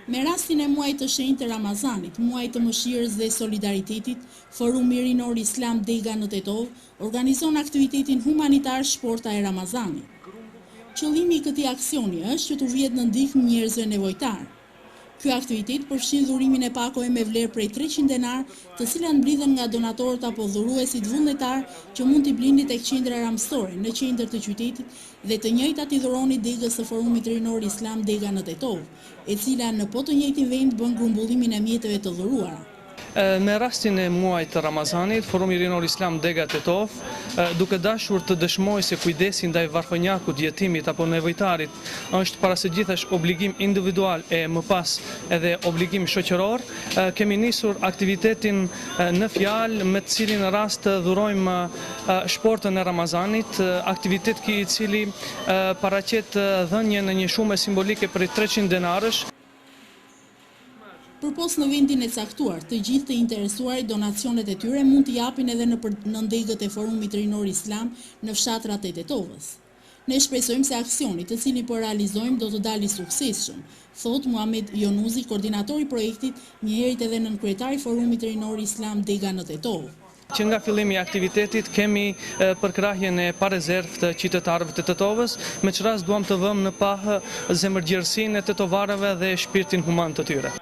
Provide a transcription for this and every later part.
Me rastin e muajit të shenjtë të Ramazanit, muajit të mëshirës dhe solidaritetit, Forumi Rinor Islam Dega në Tetov organizon aktivitetin humanitar Shporta e Ramazanit. Qëllimi i këtij aksioni është që të vjet në ndihmë njerëzve nevojtar. Ky aktivitet përfshin dhurimin e pakove me vlerë prej 300 denar, të cilat mblidhen nga donatorët apo dhuruesit vullnetar që mund t'i blini tek qendra ramësore në qendër të qytetit dhe të njëjtat i dhuroni Degës së Forumit Rinor Islam Dega në Tetov, e cila në po të njëjtin vend bën grumbullimin e mjeteve të dhuruara. Me rastin e muajit të Ramazanit, Forumi Rinor Islam Dega Tetov, duke dashur të dëshmojë se kujdesi ndaj varfënjakut, jetimit apo nevojtarit është para së gjithash obligim individual e më pas edhe obligim shoqëror, kemi nisur aktivitetin në fjalë me të cilin rast dhurojmë shportën e Ramazanit, aktivitet i cili paraqet dhënien në një shume simbolike për 300 denarësh. Përpos në vendin e caktuar, të gjithë të interesuarit donacionet e tyre mund t'i japin edhe në ndegët e Forumit Rinor Islam në fshatrat e Tetovës. Ne shpresojmë se aksioni të cilin po realizojmë do të dalë i suksesshëm, thot Muhamet Jonuzi, koordinatori i projektit, njëherët edhe nënkryetari i Forumit Rinor Islam Dega në Tetovë. Që nga fillimi i aktivitetit kemi përkrahjen e pa rezervë të qytetarëve të Tetovës, me që rast duam të vëmë në pahë zemërgjërsinë e tetovarëve dhe shpirtin human të tyre.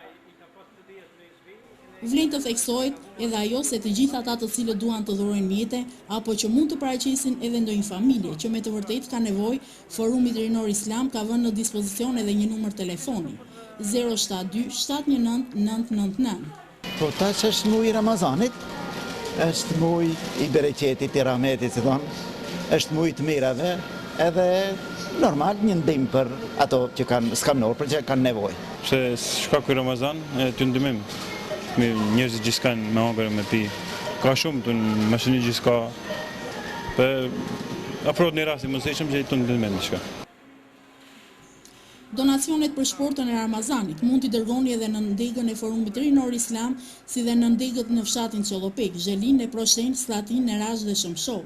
Vlen të theksohet edhe ajo se të gjithë ata të cilët duan të dhurojnë mjete apo që mund të paraqesin edhe ndonjë familje që me të vërtetë ka nevojë, Forumi Rinor Islam ka vënë në dispozicion edhe një numër telefoni 072 719 999. Po tash është muaji i Ramazanit, është muaji i bereqetit, i rahmetit, si thon, është muaji të mirave, edhe normal një ndihmë për ato që kanë skamnor, për që kanë nevojë. Se shkaku i Ramazan të ndihmim. Njerëzit gjithë kanë me hangër me pi. Ka shumë të në mashini gjithë ka. Për afrot një rasti mësejshëm që i të ndihmim në shka. Donacionet për shportën e Ramazanit mund t'i dërgoni edhe në ndegën e Forumit Rinor Islam, si dhe në ndegët në fshatin Çollopek, Zhelin, Neproshen, Slatin, Nerazh dhe Shëmshov.